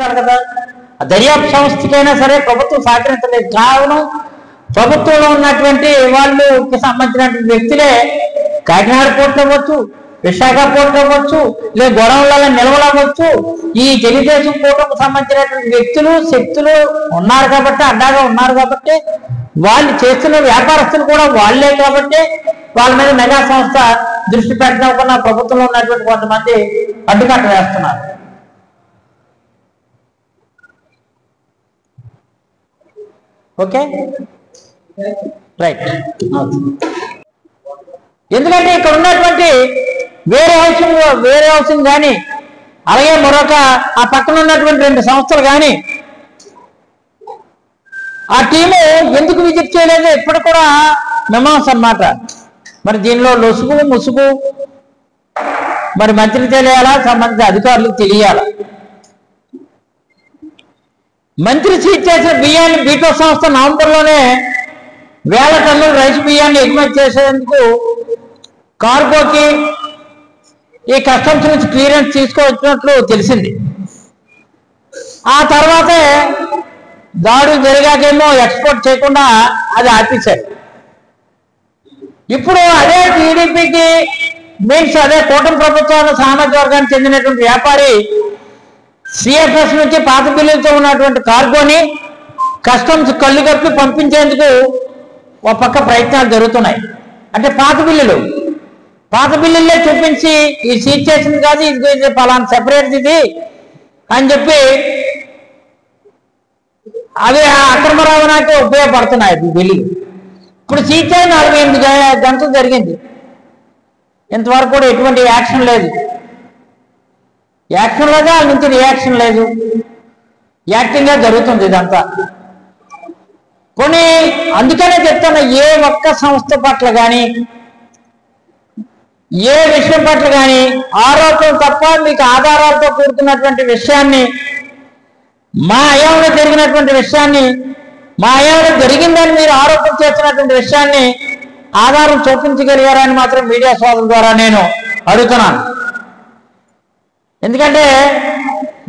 కదా, దర్యాప్తు సంస్థకైనా సరే ప్రభుత్వం సహకరించలేదు. కారణం ప్రభుత్వంలో ఉన్నటువంటి వాళ్ళకి సంబంధించినటువంటి వ్యక్తులే కాకినాడ పోర్టు అవ్వచ్చు, విశాఖ పోర్టు అవ్వచ్చు, లేదా గొడవలలో నిలవలవచ్చు, ఈ తెలుగుదేశం కూటమికి సంబంధించినటువంటి వ్యక్తులు శక్తులు ఉన్నారు కాబట్టి, అడ్డాగా ఉన్నారు కాబట్టి, వాళ్ళు చేస్తున్న వ్యాపారస్తులు కూడా వాళ్లే కాబట్టి వాళ్ళ మీద మెగా సంస్థ దృష్టి పెట్టడం ప్రభుత్వంలో ఉన్నటువంటి కొంతమంది అడ్డుకట్ట వేస్తున్నారు. Okay, right. ఎందుకంటే ఇక్కడ ఉన్నటువంటి వేరే హౌసింగ్ కానీ, అలాగే మరొక ఆ పక్కన ఉన్నటువంటి 2 సంస్థలు కానీ ఆ టీము ఎందుకు విజిట్ చేయలేదు ఇప్పుడు కూడా మీమాంస అన్నమాట. మరి దీనిలో లొసుగు ముసుగు మరి మంత్రికి తెలియాలా, సంబంధిత అధికారులకు తెలియాలా. మంత్రి సీజ్ చేసిన బియ్యాన్ని బీటో సంస్థ నవంబర్లోనే 1000 టన్నుల రైస్ బియ్యాన్ని ఎగుమతి చేసేందుకు కార్గోకి ఈ కస్టమ్స్ నుంచి క్లియరెన్స్ తీసుకోవచ్చినట్లు తెలిసింది. ఆ తర్వాతే దాడులు జరిగాకేమో ఎక్స్పోర్ట్ చేయకుండా అది ఆపేశారు. ఇప్పుడు అదే టీడీపీకి మీన్స్ అదే కూటమి ప్రభుత్వాన్ని సామాజిక వర్గానికి చెందినటువంటి వ్యాపారి సిఎఫ్ఎస్ నుంచి పాత బిల్లులతో ఉన్నటువంటి కార్గోని కస్టమ్స్ కళ్ళు కప్పి పంపించేందుకు ఒక పక్క ప్రయత్నాలు జరుగుతున్నాయి. అంటే పాత బిల్లులే చూపించి ఈ సీజ్ చేసింది కాదు, ఇది పలానా సెపరేట్ ఇది అని చెప్పి అవి అక్రమ రవాణాకి ఉపయోగపడుతున్నాయి బిల్లులు. ఇప్పుడు సీజ్ చేసి 48 గంటలు జరిగింది, ఇంతవరకు కూడా ఎటువంటి యాక్షన్ లేదు. యాక్షన్ లేదా వాళ్ళ నుంచి రియాక్షన్ లేదు, యాక్టింగ్గా జరుగుతుంది ఇదంతా. కొన్ని అందుకనే చెప్తాను, ఏ ఒక్క సంస్థ పట్ల కానీ ఏ విషయం పట్ల కానీ ఆరోపణలు తప్ప మీకు ఆధారాలతో కూడుకున్నటువంటి విషయాన్ని, మా అయ్యంలో జరిగినటువంటి విషయాన్ని, మా అయ్యంలో జరిగిందని మీరు ఆరోపణ చేస్తున్నటువంటి విషయాన్ని ఆధారం చూపించగలిగారని మాత్రం మీడియా సోదరుల ద్వారా నేను అడుగుతున్నాను. ఎందుకంటే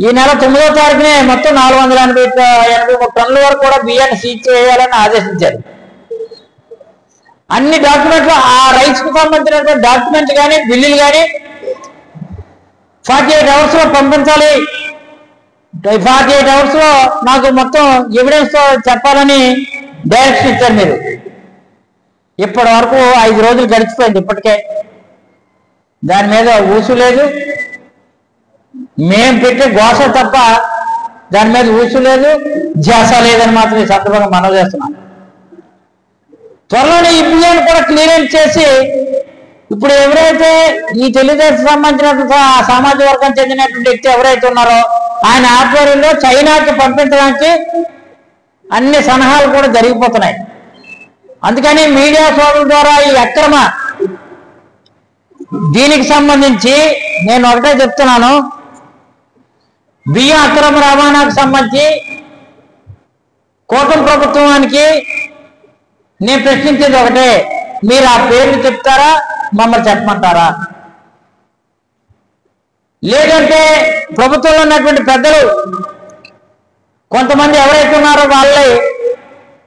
ఈ నెల 9వ తారీఖునే మొత్తం 483 టన్నుల వరకు కూడా బియ్యాన్ని సీజ్ చేయాలని ఆదేశించారు. అన్ని డాక్యుమెంట్లు ఆ రైస్కు సంబంధించినటువంటి డాక్యుమెంట్స్ కానీ బిల్లులు కానీ 48 అవర్స్లో పంపించాలి, 48 అవర్స్లో నాకు మొత్తం ఎవిడెన్స్తో చెప్పాలని డైరెక్షన్ ఇచ్చారు మీరు. ఇప్పటి వరకు 5 రోజులు గడిచిపోయింది, ఇప్పటికే దాని మీద ఊసు లేదు. మేము పెట్టే ఘోష తప్ప దాని మీద ఊసు లేదు, ధ్యాస లేదని మాత్రం ఈ సందర్భంగా మనవి చేస్తున్నాం. త్వరలోనే ఈ బియ్యాన్ని కూడా క్లియరెన్స్ చేసి ఇప్పుడు ఎవరైతే ఈ తెలుగుదేశం సంబంధించిన సామాజిక వర్గం చెందినటువంటి వ్యక్తి ఎవరైతే ఉన్నారో ఆయన ఆధ్వర్యంలో చైనాకి పంపించడానికి అన్ని సలహాలు కూడా జరిగిపోతున్నాయి. అందుకని మీడియా సోదరుల ద్వారా ఈ అక్రమ దీనికి సంబంధించి నేను ఒకటే చెప్తున్నాను, బియ్యం అక్రమ రవాణాకు సంబంధించి కూటమి ప్రభుత్వానికి నేను ప్రశ్నించేది ఒకటే, మీరు ఆ పేర్లు చెప్తారా, మమ్మల్ని చెప్పమంటారా? లేదంటే ప్రభుత్వంలో ఉన్నటువంటి పెద్దలు కొంతమంది ఎవరైతే ఉన్నారో వాళ్ళే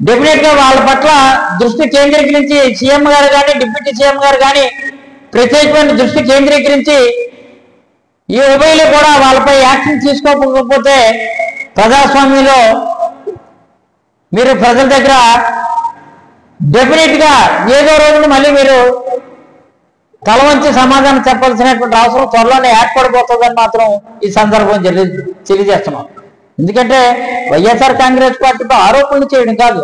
డెఫినెట్గా వాళ్ళ పట్ల దృష్టి కేంద్రీకరించి సీఎం గారు కానీ డిప్యూటీ సీఎం గారు కానీ ప్రత్యేకమైన దృష్టి కేంద్రీకరించి ఈ ఉభయలు కూడా వాళ్ళపై యాక్షన్ తీసుకోకపోతే ప్రజాస్వామ్యంలో మీరు ప్రజల దగ్గర డెఫినెట్గా ఏదో రోజున మళ్ళీ మీరు తల వంచి సమాధానం చెప్పాల్సినటువంటి అవసరం త్వరలోనే ఏర్పడిపోతుందని మాత్రం ఈ సందర్భం తెలియజేస్తున్నాం. ఎందుకంటే వైఎస్ఆర్ కాంగ్రెస్ పార్టీతో ఆరోపణలు చేయడం కాదు,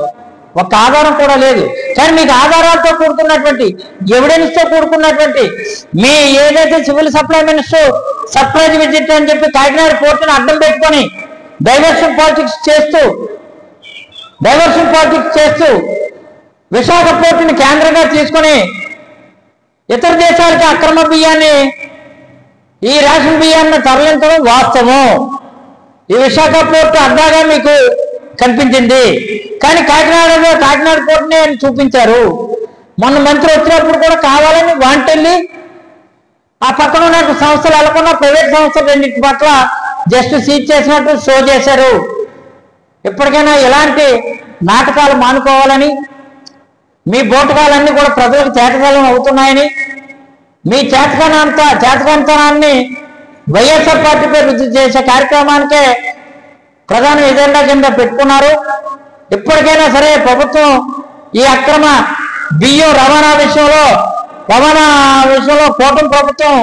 ఒక ఆధారం కూడా లేదు. కానీ మీకు ఆధారాలతో కూడుకున్నటువంటి ఎవిడెన్స్తో కూడుకున్నటువంటి మీ ఏదైతే civil supply minister surprise visit అని చెప్పి కాకినాడ పోర్టును అడ్డం పెట్టుకొని డైవర్షన్ పాలిటిక్స్ చేస్తూ విశాఖ పోర్టుని కేంద్రంగా తీసుకొని ఇతర దేశాలకి అక్రమ బియ్యాన్ని ఈ రేషన్ బియ్యాన్ని తరలించడం వాస్తవం. ఈ విశాఖ పోర్టు అడ్డాగా మీకు కనిపించింది, కానీ కాకినాడ పోర్టుని చూపించారు. మొన్న మంత్రి వచ్చినప్పుడు కూడా కావాలని వాంటెళ్ళి ఆ పక్కన ఉన్న సంస్థలు వెళ్ళకుండా ప్రైవేట్ సంస్థలు రెండింటి పట్ల జస్ట్ సీజ్ చేసినట్టు షో చేశారు. ఇప్పటికైనా ఇలాంటి నాటకాలు మానుకోవాలని, మీ బోటకాలన్నీ కూడా ప్రజలకు చేతకాలం అవుతున్నాయని, మీ చేతకాంతనాన్ని వైఎస్ఆర్ పార్టీపై రుజువు చేసే కార్యక్రమానికే ప్రధాన ఎజెండా కింద పెట్టుకున్నారు. ఇప్పటికైనా సరే ప్రభుత్వం ఈ అక్రమ బియ్యం రవాణా విషయంలో కూటమి ప్రభుత్వం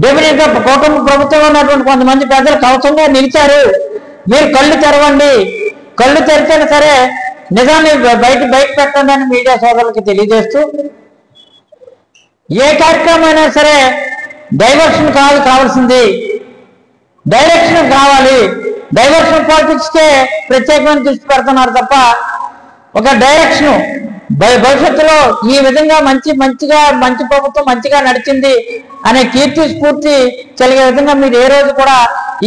డెఫినెట్గా కూటమి ప్రభుత్వంలో ఉన్నటువంటి కొంతమంది పెద్దలు కవచంగా నిలిచారు. మీరు కళ్ళు తెరవండి, కళ్ళు తెరితేనే సరే నిజాన్ని బయట పెట్టండి అని మీడియా సోదరులకి తెలియజేస్తూ, ఏ కార్యక్రమం అయినా సరే డైవర్షన్ కావాల్సింది, డైరెక్షన్ కావాలి. డైవర్షన్ పాలిటిక్స్కే ప్రత్యేకమైన దృష్టి పెడుతున్నారు తప్ప ఒక డైరెక్షన్ భవిష్యత్తులో ఈ విధంగా మంచి ప్రభుత్వం మంచిగా నడిచింది అనే కీర్తి స్ఫూర్తి కలిగే విధంగా మీరు ఏ రోజు కూడా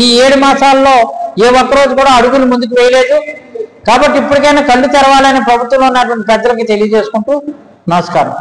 ఈ 7 మాసాల్లో ఏ ఒక్కరోజు కూడా అడుగులు ముందుకు వేయలేదు. కాబట్టి ఇప్పటికైనా కళ్ళు తెరవాలని ప్రభుత్వంలో ఉన్నటువంటి పెద్దలకి తెలియజేసుకుంటూ నమస్కారం.